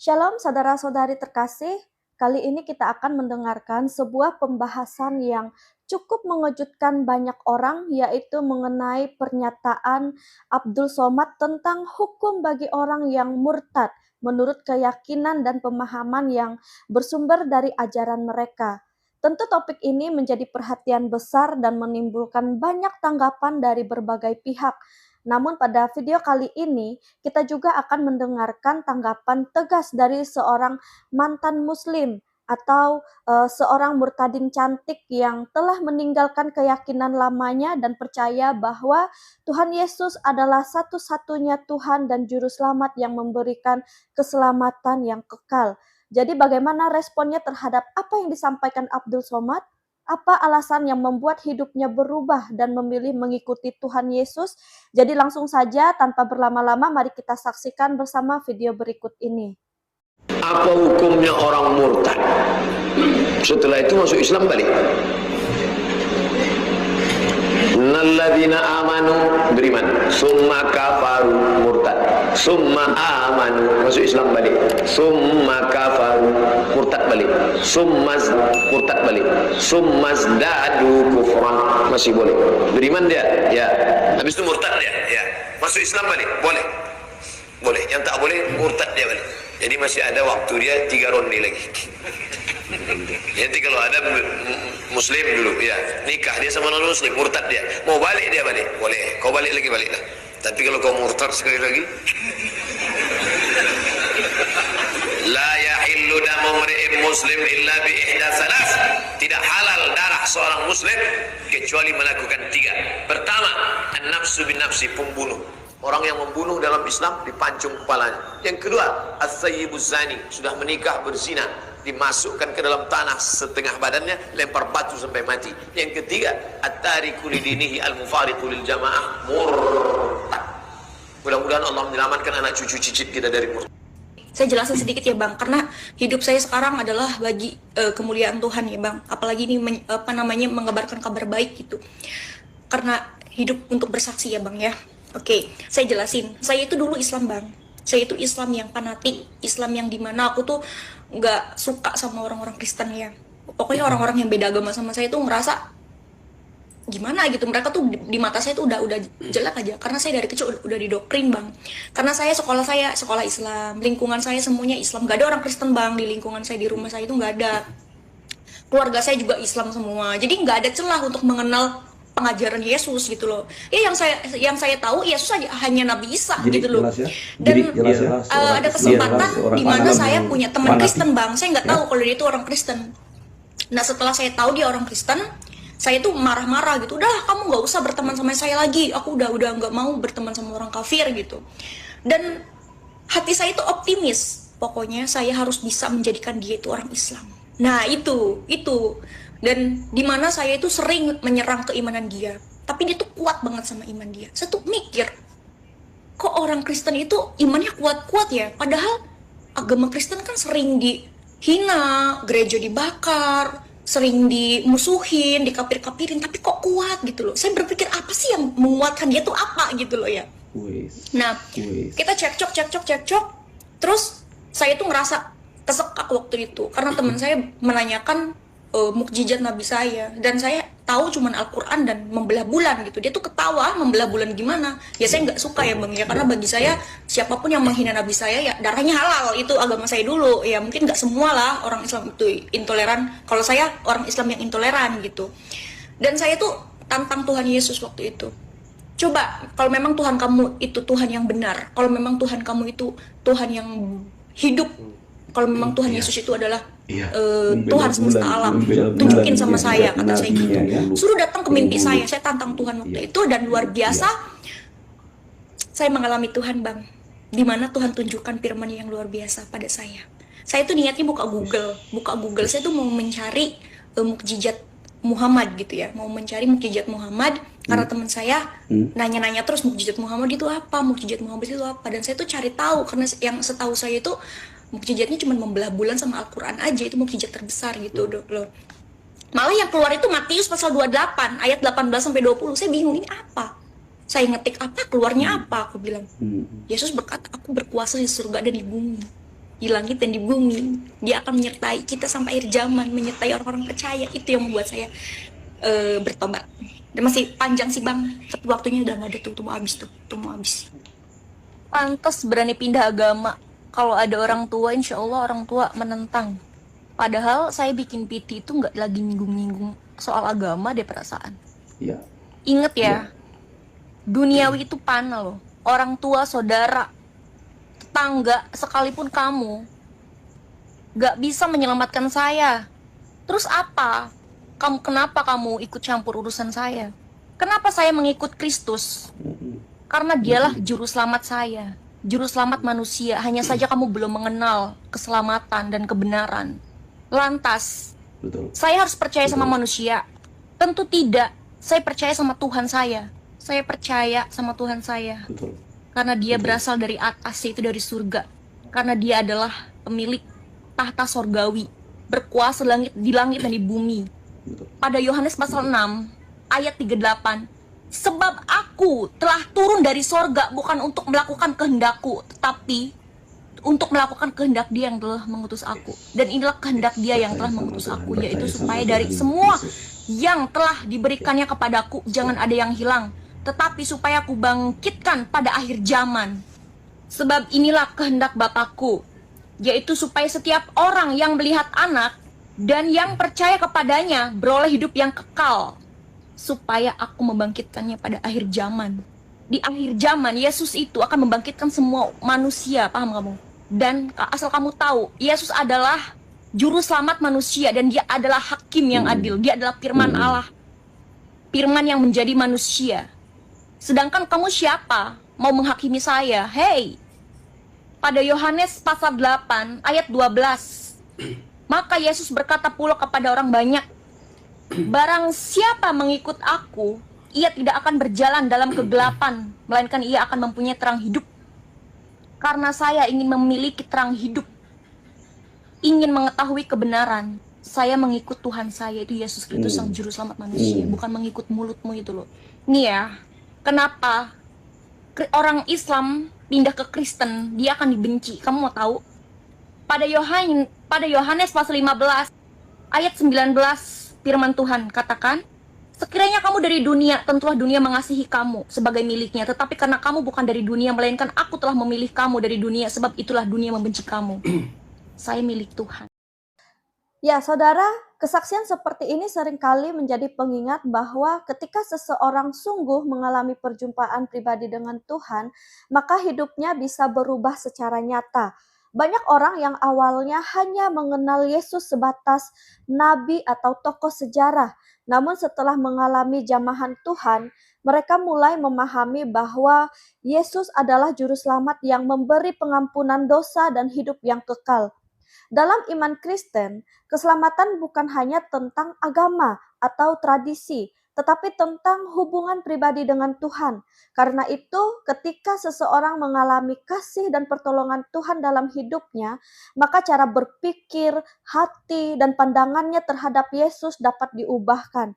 Shalom saudara-saudari terkasih, kali ini kita akan mendengarkan sebuah pembahasan yang cukup mengejutkan banyak orang, yaitu mengenai pernyataan Abdul Somad tentang hukum bagi orang yang murtad menurut keyakinan dan pemahaman yang bersumber dari ajaran mereka. Tentu topik ini menjadi perhatian besar dan menimbulkan banyak tanggapan dari berbagai pihak. Namun pada video kali ini kita juga akan mendengarkan tanggapan tegas dari seorang mantan muslim atau seorang murtadin cantik yang telah meninggalkan keyakinan lamanya dan percaya bahwa Tuhan Yesus adalah satu-satunya Tuhan dan juru selamat yang memberikan keselamatan yang kekal. Jadi bagaimana responnya terhadap apa yang disampaikan Abdul Somad? Apa alasan yang membuat hidupnya berubah dan memilih mengikuti Tuhan Yesus? Jadi langsung saja tanpa berlama-lama mari kita saksikan bersama video berikut ini. Apa hukumnya orang murtad? Setelah itu masuk Islam balik. Nalladzina amanu beriman, summa kafaru murtad, summa amanu masuk Islam balik, summa kafaru murtad balik, summa murtad balik, summa zdadu kufran masih boleh. Beriman dia, ya. Habis itu murtad dia, ya. Masuk Islam balik, boleh. Boleh, yang tak boleh murtad dia balik. Jadi masih ada waktu dia 3 ronde lagi. Nanti kalau ada muslim dulu, ya nikah dia sama non muslim, murtad dia, mau balik dia balik, boleh. Kau balik lagi baliklah. Tapi kalau kau murtad sekali lagi, la yahillu damu mri'in muslim illa bi ihda salas. Tidak halal darah seorang muslim kecuali melakukan 3. Pertama, an-nafsu bin nafsi, pembunuh. Orang yang membunuh dalam Islam dipancung kepalanya. Yang kedua, as-sayyibuz zani, sudah menikah berzina, dimasukkan ke dalam tanah setengah badannya, lempar batu sampai mati. Yang ketiga, at-tariku lidinihi al-mufariqu lil jamaah, murtad. Mudah-mudahan Allah menyelamatkan anak cucu cicit kita dari murtad. Saya jelasin sedikit ya Bang, karena hidup saya sekarang adalah bagi kemuliaan Tuhan ya Bang. Apalagi ini mengabarkan kabar baik gitu. Karena hidup untuk bersaksi ya Bang ya. Oke, saya jelasin. Saya itu dulu Islam Bang. Saya itu Islam yang fanatik, Islam yang dimana aku tuh nggak suka sama orang-orang Kristen ya. Pokoknya orang-orang yang beda agama sama saya tuh ngerasa gimana gitu. Mereka tuh di mata saya tuh udah jelek aja. Karena saya dari kecil udah didoktrin Bang. Karena saya sekolah Islam, lingkungan saya semuanya Islam. Gak ada orang Kristen Bang di lingkungan saya, di rumah saya itu nggak ada. Keluarga saya juga Islam semua. Jadi nggak ada celah untuk mengenal pengajaran Yesus gitu loh. Ya yang saya tahu Yesus hanya Nabi Isa gitu loh. Ya? Dan ada kesempatan di mana saya punya teman Kristen Bang. Saya nggak tahu kalau dia itu orang Kristen. Nah setelah saya tahu dia orang Kristen, saya tuh marah-marah gitu. Udah kamu nggak usah berteman sama saya lagi. Aku udah nggak mau berteman sama orang kafir gitu. Dan hati saya itu optimis. Pokoknya saya harus bisa menjadikan dia itu orang Islam. Nah itu. Dan dimana saya itu sering menyerang keimanan dia, tapi dia tuh kuat banget sama iman dia. Saya tuh mikir, kok orang Kristen itu imannya kuat-kuat ya? Padahal agama Kristen kan sering dihina, gereja dibakar, sering dimusuhin, dikapir-kapirin, tapi kok kuat gitu loh. Saya berpikir apa sih yang menguatkan dia tuh apa gitu loh ya. Nah, kita cekcok, terus saya tuh ngerasa kesekak waktu itu, karena teman saya menanyakan mukjizat Nabi saya, dan saya tahu cuman Al-Quran dan membelah bulan gitu. Dia tuh ketawa, membelah bulan gimana? Ya saya nggak suka ya Bang ya, karena bagi saya siapapun yang menghina Nabi saya ya darahnya halal, itu agama saya dulu. Ya mungkin nggak semua lah orang Islam itu intoleran. Kalau saya orang Islam yang intoleran gitu. Dan saya tuh tantang Tuhan Yesus waktu itu. Coba kalau memang Tuhan kamu itu Tuhan yang benar, kalau memang Tuhan kamu itu Tuhan yang hidup, kalau memang Tuhan Yesus itu adalah Tuhan semesta alam, tunjukin sama saya, kata saya gitu. Suruh datang ke mimpi saya tantang Tuhan waktu itu, dan luar biasa saya mengalami Tuhan Bang, dimana Tuhan tunjukkan firman yang luar biasa pada saya. Saya tuh niatnya buka Google, saya tuh mau mencari mukjizat Muhammad gitu ya, mau mencari mukjizat Muhammad, karena teman saya nanya-nanya terus mukjizat Muhammad itu apa, dan saya tuh cari tahu, karena yang setahu saya itu mukjizatnya cuma membelah bulan sama Al-Quran aja, itu mukjizat terbesar gitu loh. Malah yang keluar itu Matius pasal 28 ayat 18-20. Saya bingung ini apa. Saya ngetik apa, keluarnya apa, aku bilang. Yesus berkata, aku berkuasa di surga dan di bumi. di langit dan di bumi. Dia akan menyertai kita sampai akhir zaman, menyertai orang-orang percaya. Itu yang membuat saya bertobat. Dan masih panjang sih bang, tapi waktunya udah nggak ada tuh mau habis. Pantas berani pindah agama. Kalau ada orang tua, insya Allah orang tua menentang. Padahal saya bikin PT itu nggak lagi nyinggung-nyinggung soal agama deh perasaan. Iya. Ingat ya, duniawi itu panah loh. Orang tua, saudara, tetangga, sekalipun kamu nggak bisa menyelamatkan saya. Terus apa? Kenapa kamu ikut campur urusan saya? Kenapa saya mengikut Kristus? Karena dialah juru selamat saya, juru selamat manusia. Hanya saja kamu belum mengenal keselamatan dan kebenaran. Lantas, saya harus percaya sama manusia? Tentu tidak. Saya percaya sama Tuhan saya. Saya percaya sama Tuhan saya. Karena dia berasal dari atas, yaitu dari surga. Karena dia adalah pemilik tahta sorgawi, berkuasa di langit dan di bumi. Pada Yohanes pasal 6, ayat 38, sebab aku telah turun dari sorga bukan untuk melakukan kehendakku, tetapi untuk melakukan kehendak dia yang telah mengutus aku. Dan inilah kehendak dia yang telah mengutus aku, yaitu supaya dari semua yang telah diberikannya kepadaku, jangan ada yang hilang, tetapi supaya aku bangkitkan pada akhir zaman. Sebab inilah kehendak Bapakku, yaitu supaya setiap orang yang melihat anak dan yang percaya kepadanya beroleh hidup yang kekal, supaya aku membangkitkannya pada akhir zaman. Di akhir zaman, Yesus itu akan membangkitkan semua manusia, paham kamu? Dan asal kamu tahu, Yesus adalah juru selamat manusia dan dia adalah hakim yang adil. Dia adalah firman Allah, firman yang menjadi manusia. Sedangkan kamu siapa? Mau menghakimi saya? Hei, pada Yohanes pasal 8 ayat 12, maka Yesus berkata pula kepada orang banyak, barang siapa mengikut aku, ia tidak akan berjalan dalam kegelapan, melainkan ia akan mempunyai terang hidup. Karena saya ingin memiliki terang hidup, ingin mengetahui kebenaran, saya mengikut Tuhan saya, itu Yesus Kristus sang juru selamat manusia, bukan mengikut mulutmu itu loh. Nih ya, kenapa orang Islam pindah ke Kristen, dia akan dibenci. Kamu mau tahu? Pada Yohanes pasal 15 ayat 19, firman Tuhan katakan, sekiranya kamu dari dunia, tentulah dunia mengasihi kamu sebagai miliknya. Tetapi karena kamu bukan dari dunia, melainkan aku telah memilih kamu dari dunia, sebab itulah dunia membenci kamu. Saya milik Tuhan. Ya, saudara, kesaksian seperti ini seringkali menjadi pengingat bahwa ketika seseorang sungguh mengalami perjumpaan pribadi dengan Tuhan, maka hidupnya bisa berubah secara nyata. Banyak orang yang awalnya hanya mengenal Yesus sebatas nabi atau tokoh sejarah, namun setelah mengalami jamahan Tuhan, mereka mulai memahami bahwa Yesus adalah juru selamat yang memberi pengampunan dosa dan hidup yang kekal. Dalam iman Kristen, keselamatan bukan hanya tentang agama atau tradisi, tetapi tentang hubungan pribadi dengan Tuhan. Karena itu, ketika seseorang mengalami kasih dan pertolongan Tuhan dalam hidupnya, maka cara berpikir, hati, dan pandangannya terhadap Yesus dapat diubahkan.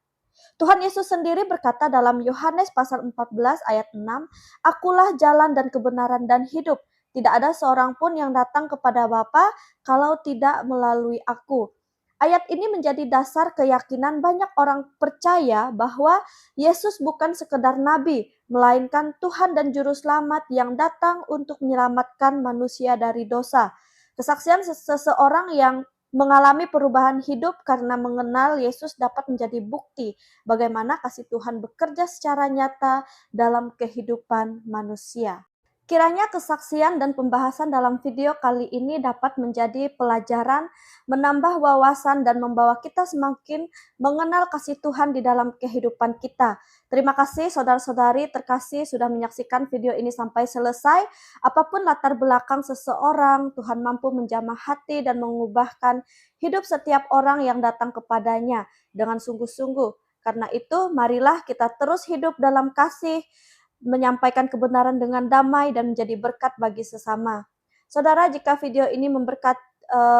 Tuhan Yesus sendiri berkata dalam Yohanes pasal 14 ayat 6, "Akulah jalan dan kebenaran dan hidup. Tidak ada seorang pun yang datang kepada Bapa kalau tidak melalui aku." Ayat ini menjadi dasar keyakinan banyak orang percaya bahwa Yesus bukan sekedar nabi, melainkan Tuhan dan Juru Selamat yang datang untuk menyelamatkan manusia dari dosa. Kesaksian seseorang yang mengalami perubahan hidup karena mengenal Yesus dapat menjadi bukti bagaimana kasih Tuhan bekerja secara nyata dalam kehidupan manusia. Kiranya kesaksian dan pembahasan dalam video kali ini dapat menjadi pelajaran, menambah wawasan, dan membawa kita semakin mengenal kasih Tuhan di dalam kehidupan kita. Terima kasih saudara-saudari terkasih sudah menyaksikan video ini sampai selesai. Apapun latar belakang seseorang, Tuhan mampu menjamah hati dan mengubahkan hidup setiap orang yang datang kepadanya dengan sungguh-sungguh. Karena itu, marilah kita terus hidup dalam kasih, menyampaikan kebenaran dengan damai dan menjadi berkat bagi sesama. Saudara, jika video ini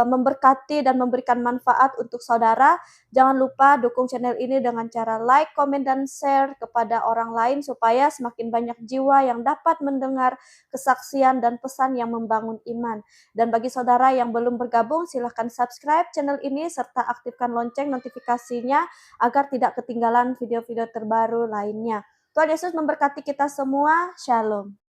memberkati dan memberikan manfaat untuk saudara. Jangan lupa dukung channel ini dengan cara like, komen, dan share kepada orang lain supaya semakin banyak jiwa yang dapat mendengar kesaksian dan pesan yang membangun iman. Dan bagi saudara yang belum bergabung, silahkan subscribe channel ini serta aktifkan lonceng notifikasinya agar tidak ketinggalan video-video terbaru lainnya. Tuhan Yesus memberkati kita semua. Shalom.